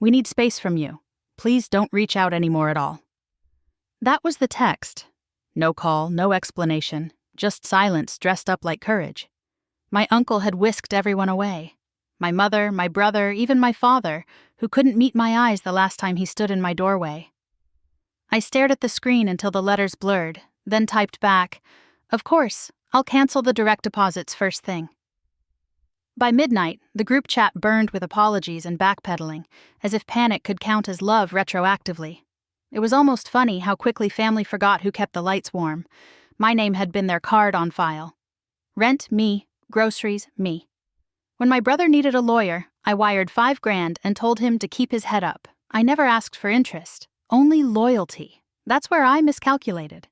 We need space from you. Please don't reach out anymore at all. That was the text. No call, no explanation, just silence dressed up like courage. My uncle had whisked everyone away. My mother, my brother, even my father, who couldn't meet my eyes the last time he stood in my doorway. I stared at the screen until the letters blurred, then typed back, "Of course, I'll cancel the direct deposits first thing." By midnight, the group chat burned with apologies and backpedaling, as if panic could count as love retroactively. It was almost funny how quickly family forgot who kept the lights warm. My name had been their card on file. Rent, me. Groceries, me. When my brother needed a lawyer, I wired $5,000 and told him to keep his head up. I never asked for interest, only loyalty. That's where I miscalculated.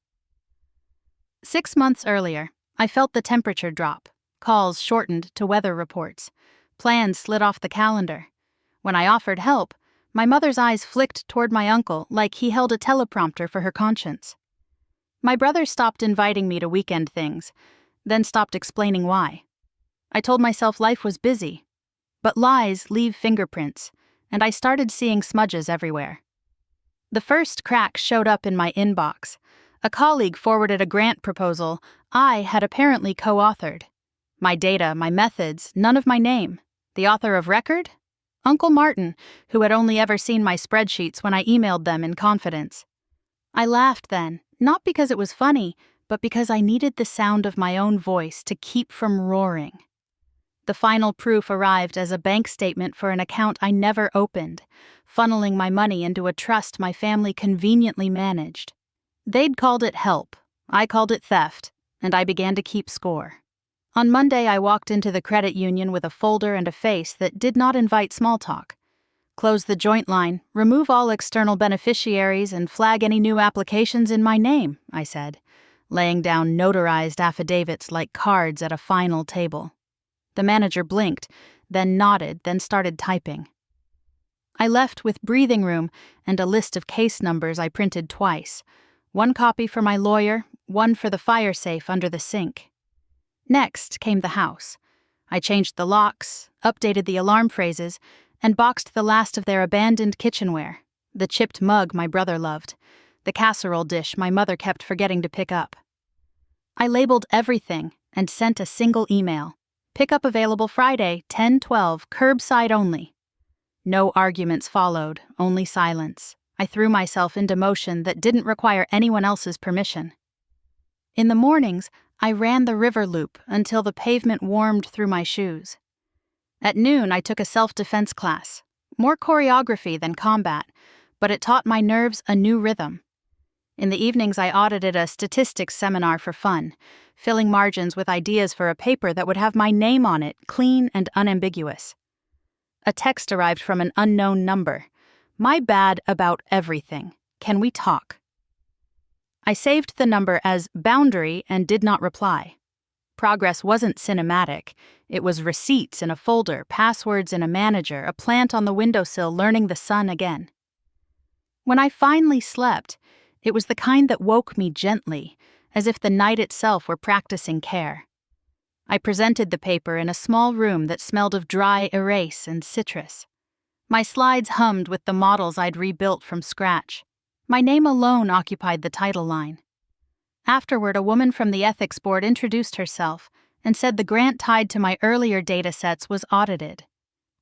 6 months earlier, I felt the temperature drop. Calls shortened to weather reports. Plans slid off the calendar. When I offered help, my mother's eyes flicked toward my uncle like he held a teleprompter for her conscience. My brother stopped inviting me to weekend things, then stopped explaining why. I told myself life was busy, but lies leave fingerprints, and I started seeing smudges everywhere. The first crack showed up in my inbox. A colleague forwarded a grant proposal I had apparently co-authored. My data, my methods, none of my name. The author of record? Uncle Martin, who had only ever seen my spreadsheets when I emailed them in confidence. I laughed then, not because it was funny, but because I needed the sound of my own voice to keep from roaring. The final proof arrived as a bank statement for an account I never opened, funneling my money into a trust my family conveniently managed. They'd called it help, I called it theft, and I began to keep score. On Monday, I walked into the credit union with a folder and a face that did not invite small talk. Close the joint line, remove all external beneficiaries, and flag any new applications in my name, I said, laying down notarized affidavits like cards at a final table. The manager blinked, then nodded, then started typing. I left with breathing room and a list of case numbers I printed twice. One copy for my lawyer, one for the fire safe under the sink. Next came the house. I changed the locks, updated the alarm phrases, and boxed the last of their abandoned kitchenware. The chipped mug my brother loved, the casserole dish my mother kept forgetting to pick up. I labeled everything and sent a single email. Pickup available Friday, 10/12, curbside only. No arguments followed, only silence. I threw myself into motion that didn't require anyone else's permission. In the mornings, I ran the river loop until the pavement warmed through my shoes. At noon, I took a self-defense class. More choreography than combat, but it taught my nerves a new rhythm. In the evenings, I audited a statistics seminar for fun, filling margins with ideas for a paper that would have my name on it, clean and unambiguous. A text arrived from an unknown number. "My bad about everything. Can we talk?" I saved the number as boundary and did not reply. Progress wasn't cinematic. It was receipts in a folder, passwords in a manager, a plant on the windowsill learning the sun again. When I finally slept, it was the kind that woke me gently, as if the night itself were practicing care. I presented the paper in a small room that smelled of dry erase and citrus. My slides hummed with the models I'd rebuilt from scratch. My name alone occupied the title line. Afterward, a woman from the ethics board introduced herself and said the grant tied to my earlier data sets was audited.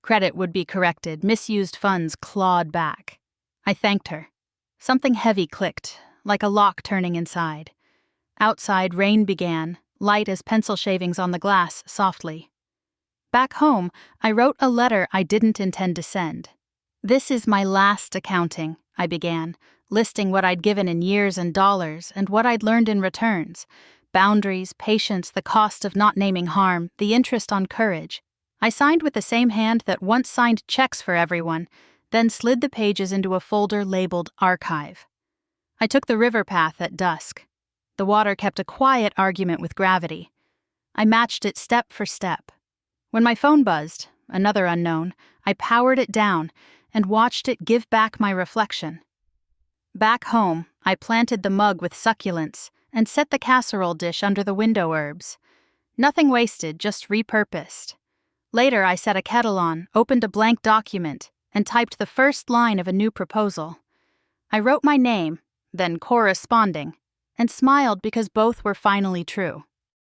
Credit would be corrected, misused funds clawed back. I thanked her. Something heavy clicked, like a lock turning inside. Outside, rain began, light as pencil shavings on the glass, softly. Back home, I wrote a letter I didn't intend to send. "This is my last accounting," I began, listing what I'd given in years and dollars and what I'd learned in returns. Boundaries, patience, the cost of not naming harm, the interest on courage. I signed with the same hand that once signed checks for everyone, then slid the pages into a folder labeled Archive. I took the river path at dusk. The water kept a quiet argument with gravity. I matched it step for step. When my phone buzzed, another unknown, I powered it down and watched it give back my reflection. Back home, I planted the mug with succulents and set the casserole dish under the window herbs. Nothing wasted, just repurposed. Later, I set a kettle on, opened a blank document, and typed the first line of a new proposal. I wrote my name, then corresponding, and smiled because both were finally true.